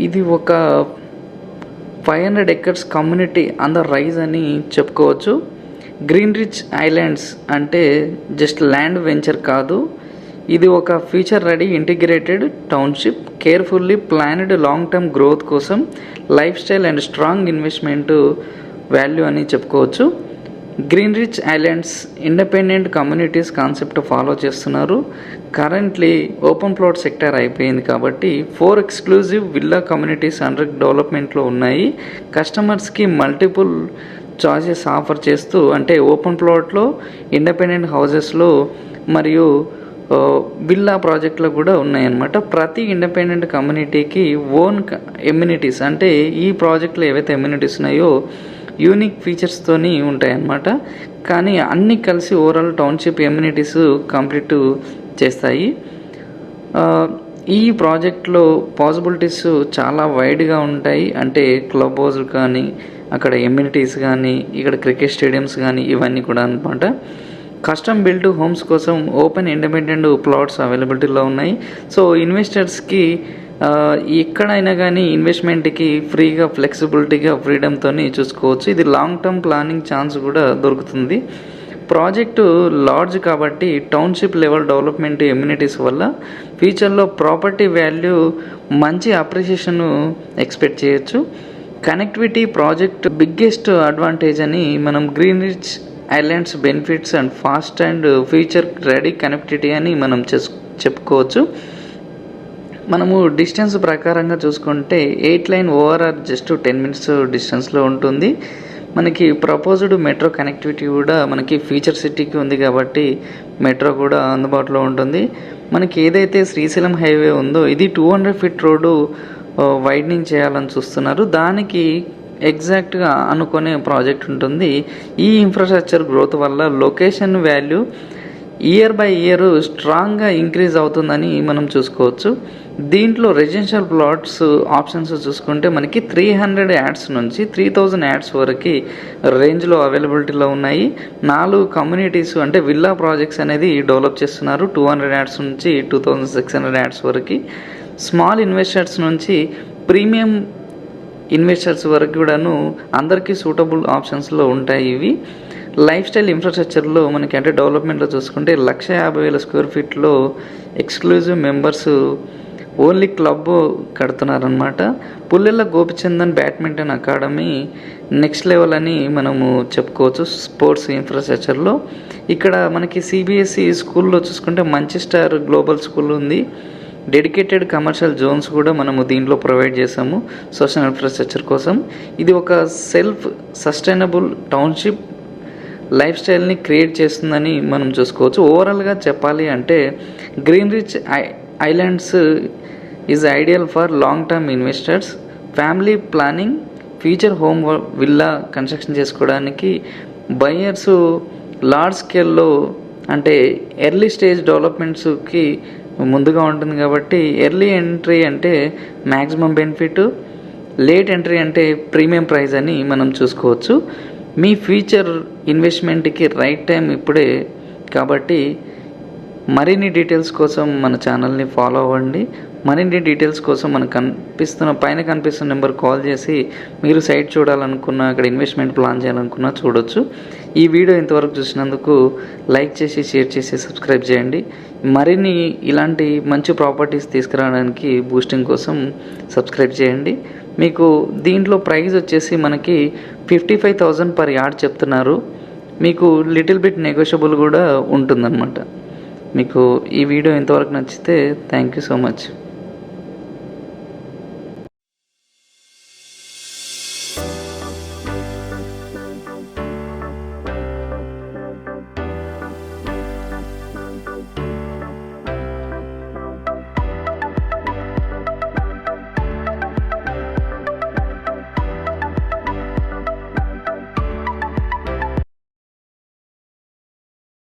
ఇది ఒక 500 acres community on the rise అని చెప్పుకోవచ్చు. గ్రీన్ రిచ్ ఐలాండ్స్ అంటే జస్ట్ ల్యాండ్ వెంచర్ కాదు, ఇది ఒక future ready integrated township, carefully planned long term growth కోసం life style and strong investment value అని చెప్పుకోవచ్చు. Green rich islands independent communities concept follow చేస్తున్నారు. కరెంట్లీ ఓపెన్ ప్లాట్ సెక్టర్ అయిపోయింది కాబట్టి 4 ఎక్స్క్లూజివ్ విల్లా కమ్యూనిటీస్ అండర్ డెవలప్మెంట్లో ఉన్నాయి. కస్టమర్స్కి మల్టిపుల్ చాయిసెస్ ఆఫర్ చేస్తూ, అంటే ఓపెన్ ప్లాట్లో, ఇండిపెండెంట్ హౌజెస్లో మరియు విల్లా ప్రాజెక్టులు కూడా ఉన్నాయన్నమాట. ప్రతి ఇండిపెండెంట్ కమ్యూనిటీకి ఓన్ ఎమ్యూనిటీస్, అంటే ఈ ప్రాజెక్టులో ఏవైతే ఎమ్యూనిటీస్ ఉన్నాయో యూనిక్ ఫీచర్స్తోని ఉంటాయన్నమాట. కానీ అన్నీ కలిసి ఓవరాల్ టౌన్షిప్ ఎమ్యూనిటీస్ కంప్లీట్ చేస్తాయి. ఈ ప్రాజెక్ట్లో పాసిబిలిటీస్ చాలా వైడ్గా ఉంటాయి. అంటే క్లబ్ హౌస్ కానీ, అక్కడ ఎమ్యూనిటీస్ కానీ, ఇక్కడ క్రికెట్ స్టేడియంస్ కానీ, ఇవన్నీ కూడా అనమాట. కస్టమ్ బిల్డ్ హోమ్స్ కోసం ఓపెన్ ఇండిపెండెంట్ ప్లాట్స్ అవైలబిలిటీలో ఉన్నాయి. సో ఇన్వెస్టర్స్కి ఎక్కడైనా కానీ ఇన్వెస్ట్మెంట్కి ఫ్రీగా, ఫ్లెక్సిబిలిటీగా, ఫ్రీడమ్తో చూసుకోవచ్చు. ఇది లాంగ్ టర్మ్ ప్లానింగ్ ఛాన్స్ కూడా దొరుకుతుంది. ప్రాజెక్టు లార్జ్ కాబట్టి టౌన్షిప్ లెవెల్ డెవలప్మెంట్ ఎమ్యూనిటీస్ వల్ల ఫ్యూచర్లో ప్రాపర్టీ వాల్యూ మంచి అప్రిషియేషన్ ఎక్స్పెక్ట్ చేయొచ్చు. కనెక్టివిటీ ప్రాజెక్ట్ బిగ్గెస్ట్ అడ్వాంటేజ్ అని మనం green rich islands benefits and fast and future ready connectivity అని మనం చెప్పుకోవచ్చు. మనము డిస్టెన్స్ ప్రకారంగా చూసుకుంటే 8 లైన్ ఓఆర్ఆర్ జస్ట్ 10 minutes డిస్టెన్స్లో ఉంటుంది. మనకి ప్రపోజ్డ్ మెట్రో కనెక్టివిటీ కూడా మనకి ఫ్యూచర్ సిటీకి ఉంది కాబట్టి మెట్రో కూడా అందుబాటులో ఉంటుంది. మనకి ఏదైతే శ్రీశైలం హైవే ఉందో ఇది 200 feet రోడ్డు వైడనింగ్ చేయాలని చూస్తున్నారు. దానికి ఎగ్జాక్ట్గా అనుకునే ప్రాజెక్ట్ ఉంటుంది. ఈ ఇన్ఫ్రాస్ట్రక్చర్ గ్రోత్ వల్ల location value year by year స్ట్రాంగ్గా ఇంక్రీజ్ అవుతుందని మనం చూసుకోవచ్చు. దీంట్లో రెసిడెన్షియల్ ప్లాట్స్ ఆప్షన్స్ చూసుకుంటే మనకి 300 యాడ్స్ నుంచి 3000 యాడ్స్ వరకు రేంజ్లో అవైలబిలిటీలో ఉన్నాయి. 4 కమ్యూనిటీస్ అంటే విల్లా ప్రాజెక్ట్స్ అనేది డెవలప్ చేస్తున్నారు. 200 యాడ్స్ నుంచి 2600 యాడ్స్ వరకు. స్మాల్ ఇన్వెస్టర్స్ నుంచి ప్రీమియం ఇన్వెస్టర్స్ వరకు కూడాను అందరికీ సూటబుల్ ఆప్షన్స్లో ఉంటాయి ఇవి. లైఫ్ స్టైల్ ఇన్ఫ్రాస్ట్రక్చర్లో మనకి అంటే డెవలప్మెంట్లో చూసుకుంటే 150,000 square feetలో ఎక్స్క్లూజివ్ మెంబర్స్ ఓన్లీ క్లబ్ కడుతున్నారనమాట. పుల్లెల గోపిచందన్ బ్యాడ్మింటన్ అకాడమీ నెక్స్ట్ లెవెల్ అని మనము చెప్పుకోవచ్చు స్పోర్ట్స్ ఇన్ఫ్రాస్ట్రక్చర్లో. ఇక్కడ మనకి సిబిఎస్ఈ స్కూల్లో చూసుకుంటే మంచెస్టర్ గ్లోబల్ స్కూల్ ఉంది. డెడికేటెడ్ కమర్షియల్ జోన్స్ కూడా మనము దీంట్లో ప్రొవైడ్ చేసాము సోషల్ ఇన్ఫ్రాస్ట్రక్చర్ కోసం. ఇది ఒక సెల్ఫ్ సస్టైనబుల్ టౌన్షిప్ లైఫ్ స్టైల్ని క్రియేట్ చేస్తుందని మనం చూసుకోవచ్చు. ఓవరాల్గా చెప్పాలి అంటే green rich islands is ideal for long term investors, family planning, future home villa construction చేసుకోవడానికి, బయర్స్ లార్జ్ స్కేల్లో అంటే ఎర్లీ స్టేజ్ డెవలప్మెంట్స్కి ముందుగా ఉంటుంది కాబట్టి ఎర్లీ ఎంట్రీ అంటే మ్యాక్సిమం బెనిఫిట్, లేట్ ఎంట్రీ అంటే ప్రీమియం ప్రైస్ అని మనం చూసుకోవచ్చు. మీ ఫ్యూచర్ ఇన్వెస్ట్మెంట్కి రైట్ టైం ఇప్పుడే కాబట్టి మరిన్ని డీటెయిల్స్ కోసం మన ఛానల్ని ఫాలో అవ్వండి. మరిన్ని డీటెయిల్స్ కోసం మనకు పైన కనిపిస్తున్న నెంబర్ కాల్ చేసి మీరు సైట్ చూడాలనుకున్నా, అక్కడ ఇన్వెస్ట్మెంట్ ప్లాన్ చేయాలనుకున్నా చూడొచ్చు. ఈ వీడియో ఇంతవరకు చూసినందుకు లైక్ చేసి, షేర్ చేసి, సబ్స్క్రైబ్ చేయండి. మరిన్ని ఇలాంటి మంచి ప్రాపర్టీస్ తీసుకురావడానికి బూస్టింగ్ కోసం సబ్స్క్రైబ్ చేయండి. మీకు దీంట్లో ప్రైస్ వచ్చేసి మనకి 55,000 per yard చెప్తున్నారు. మీకు లిటిల్ బిట్ నెగోషియబుల్ కూడా ఉంటుందన్నమాట. మీకు ఈ వీడియో ఇంతవరకు నచ్చితే థ్యాంక్ యూ సో మచ్.